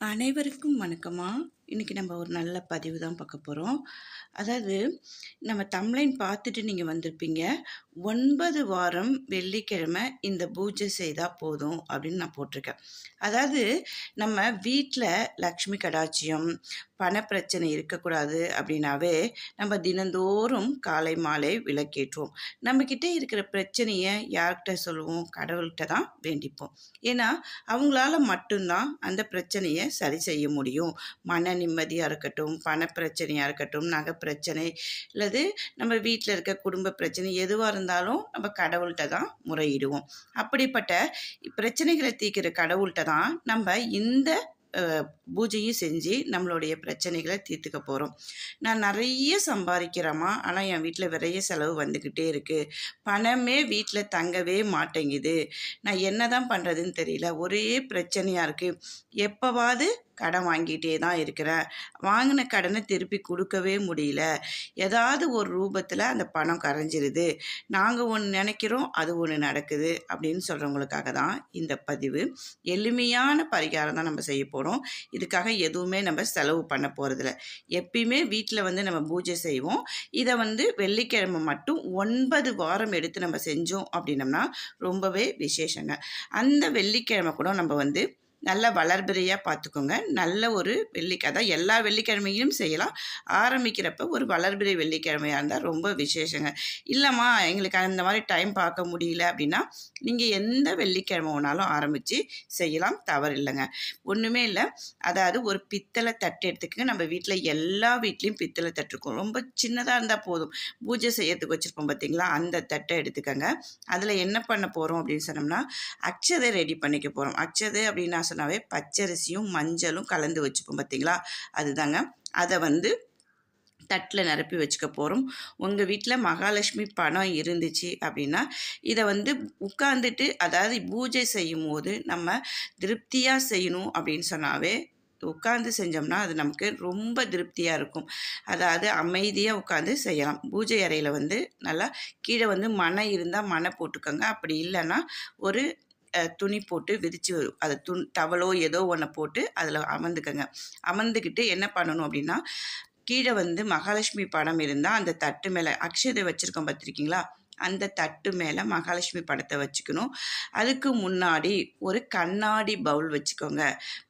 அனைவருக்கும் வணக்கம்மா. இன்னைக்கு நம்ம ஒரு நல்ல பதிவு தான் பார்க்க போகிறோம். அதாவது நம்ம தம்ப்லைன் பார்த்துட்டு நீங்கள் வந்திருப்பீங்க. 9 வாரம் வெள்ளிக்கிழமை இந்த பூஜை செய்தால் போதும் அப்படின்னு நான் போட்டிருக்கேன். அதாவது நம்ம வீட்டில் லக்ஷ்மி கடாட்சியம், பணப்பிரச்சனை இருக்கக்கூடாது அப்படின்னாவே நம்ம தினந்தோறும் காலை மாலை விளக்கேற்றுவோம். நம்மக்கிட்ட இருக்கிற பிரச்சனையை யார்கிட்ட சொல்லுவோம்? கடவுள்கிட்ட தான் வேண்டிப்போம். ஏன்னா அவங்களால மட்டும்தான் அந்த பிரச்சனையை சரி செய்ய முடியும். மன நிம்மதியாக இருக்கட்டும், பணப்பிரச்சனையாக இருக்கட்டும், நகை பிரச்சனை அல்லது நம்ம வீட்டில் இருக்க குடும்ப பிரச்சனை எதுவாக இருந்தாலும் நம்ம கடவுள்கிட்ட தான் முறையிடுவோம். அப்படிப்பட்ட பிரச்சனைகளை தீர்க்கிற கடவுள்கிட்ட தான் நம்ம இந்த பூஜையும் செஞ்சு நம்மளுடைய பிரச்சனைகளை தீர்த்துக்க போகிறோம். நான் நிறைய சம்பாதிக்கிறேம்மா, ஆனால் என் வீட்டில் நிறைய செலவு வந்துக்கிட்டே இருக்குது. பணமே வீட்டில் தங்கவே மாட்டேங்குது. நான் என்ன தான் பண்ணுறதுன்னு தெரியல. ஒரே பிரச்சனையாக இருக்குது. எப்போவாது கடன் வாங்கிட்டே தான் இருக்கிறேன். வாங்கின கடனை திருப்பி கொடுக்கவே முடியல. ஏதாவது ஒரு ரூபத்தில் அந்த பணம் கரைஞ்சிருது. நாங்கள் ஒன்று நினைக்கிறோம், அது ஒன்று நடக்குது அப்படின்னு சொல்கிறவங்களுக்காக தான் இந்த பதிவு. எளிமையான பரிகாரம் தான் நம்ம செய்ய போகிறோம். இதுக்காக எதுவுமே நம்ம செலவு பண்ண போகிறதில்ல. எப்பயுமே வீட்டில் நம்ம பூஜை செய்வோம். இதை வெள்ளிக்கிழமை மட்டும் 9 வாரம் எடுத்து நம்ம செஞ்சோம் அப்படின்னம்னா ரொம்பவே விசேஷங்க. அந்த வெள்ளிக்கிழமை கூட நம்ம நல்ல வளர்பிறையாக பார்த்துக்கோங்க. நல்ல ஒரு அதான் எல்லா வெள்ளிக்கிழமையும் செய்யலாம். ஆரம்பிக்கிறப்ப ஒரு வளர்பிறை வெள்ளிக்கிழமையாக இருந்தால் ரொம்ப விசேஷங்க. இல்லைம்மா எங்களுக்கு அந்த மாதிரி டைம் பார்க்க முடியல அப்படின்னா நீங்கள் எந்த வெள்ளிக்கிழமை வேணாலும் ஆரம்பித்து செய்யலாம், தவறு இல்லைங்க. ஒன்றுமே இல்லை. அதாவது ஒரு பித்தளை தட்டு எடுத்துக்கங்க. நம்ம வீட்டில் எல்லா வீட்லேயும் பித்தளை தட்டு இருக்கும். ரொம்ப சின்னதாக இருந்தால் போதும். பூஜை செய்யறதுக்கு வச்சுருப்போம் பார்த்தீங்களா, அந்த தட்டை எடுத்துக்கங்க. அதில் என்ன பண்ண போகிறோம் அப்படின்னு சொன்னோம்னா அக்ஷதை ரெடி பண்ணிக்க போகிறோம். அக்ஷதை அப்படின்னா சொன்னாவே பச்சரிசியும் மஞ்சளும் கலந்து வச்சுப்போம் பார்த்தீங்களா, அதுதாங்க. அதை தட்டில் நிரப்பி வச்சுக்க போகிறோம். உங்கள் வீட்டில் மகாலட்சுமி பணம் இருந்துச்சு அப்படின்னா இதை உட்காந்துட்டு, அதாவது பூஜை செய்யும் போது நம்ம திருப்தியாக செய்யணும் அப்படின்னு சொன்னாவே உட்காந்து செஞ்சோம்னா அது நமக்கு ரொம்ப திருப்தியாக இருக்கும். அதாவது அமைதியாக உட்காந்து செய்யலாம். பூஜை அறையில் நல்லா கீழே மனை இருந்தால் மனை போட்டுக்கோங்க. அப்படி இல்லைன்னா ஒரு துணி போட்டு விரித்து அதை டவலோ ஏதோ ஒன்று போட்டு அதில் அமர்ந்துக்கங்க. அமர்ந்துக்கிட்டு என்ன பண்ணணும் அப்படின்னா கீழே மகாலட்சுமி படம் இருந்தால் அந்த தட்டு மேலே அக்ஷதை வச்சுருக்கோம் பார்த்துருக்கீங்களா, அந்த தட்டு மேலே மகாலட்சுமி படத்தை வச்சுக்கணும். அதுக்கு முன்னாடி ஒரு கண்ணாடி பவுல் வச்சுக்கோங்க.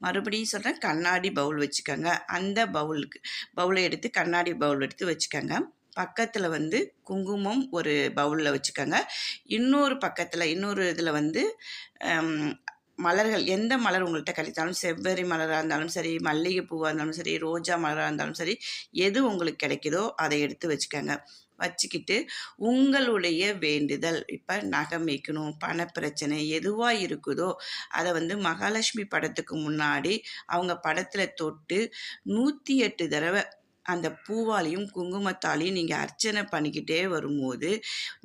மறுபடியும் சொல்கிறேன், கண்ணாடி பவுல் வச்சுக்கோங்க. அந்த பவுலை எடுத்து கண்ணாடி பவுல் எடுத்து வச்சுக்கோங்க. பக்கத்தில் குங்குமம் ஒரு பவுலில் வச்சுக்கோங்க. இன்னொரு பக்கத்தில் இன்னொரு இதில் மலர்கள், எந்த மலர் உங்கள்கிட்ட கிடைத்தாலும், செவ்வரி மலராக இருந்தாலும் சரி, மல்லிகை பூவாக இருந்தாலும் சரி, ரோஜா மலராக இருந்தாலும் சரி, எது உங்களுக்கு கிடைக்குதோ அதை எடுத்து வச்சுக்கோங்க. வச்சுக்கிட்டு உங்களுடைய வேண்டுதல், இப்போ நகை வைக்கணும், பணப்பிரச்சனை எதுவாக இருக்குதோ அதை மகாலட்சுமி படத்துக்கு முன்னாடி அவங்க படத்தில் தொட்டு 108 தடவை அந்த பூவாலையும் குங்குமத்தாலையும் நீங்கள் அர்ச்சனை பண்ணிக்கிட்டே வரும்போது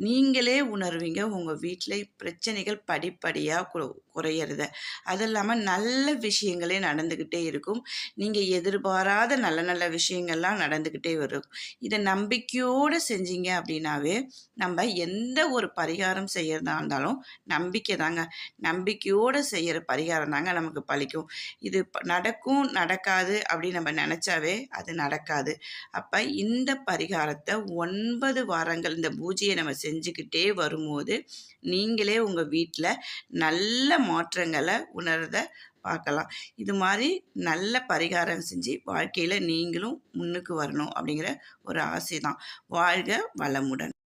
நீங்களே உணர்வீங்க உங்கள் வீட்டில் பிரச்சனைகள் படிப்படியாக குறையிறத. அது இல்லாமல் நல்ல விஷயங்களே நடந்துக்கிட்டே இருக்கும். நீங்கள் எதிர்பாராத நல்ல நல்ல விஷயங்கள்லாம் நடந்துக்கிட்டே வரும். இதை நம்பிக்கையோடு செஞ்சீங்க அப்படின்னாவே நம்ம எந்த ஒரு பரிகாரம் செய்கிறதா இருந்தாலும் நம்பிக்கை தாங்க. நம்பிக்கையோடு செய்கிற பரிகாரம் தாங்க நமக்கு பலிக்கும். இது நடக்கும் நடக்காது அப்படின்னு நம்ம நினச்சாவே அது நடக்காது. அப்போ இந்த பரிகாரத்தை 9 வாரங்கள் இந்த பூஜையை நம்ம செஞ்சுக்கிட்டே வரும்போது நீங்களே உங்கள் வீட்டில் நல்ல மாற்றங்களை உணர்றத பார்க்கலாம். இது மாதிரி நல்ல பரிகாரம் செஞ்சு வாழ்க்கையில் நீங்களும் முன்னுக்கு வரணும் அப்படிங்கிற ஒரு ஆசை தான். வாழ்க வளமுடன்.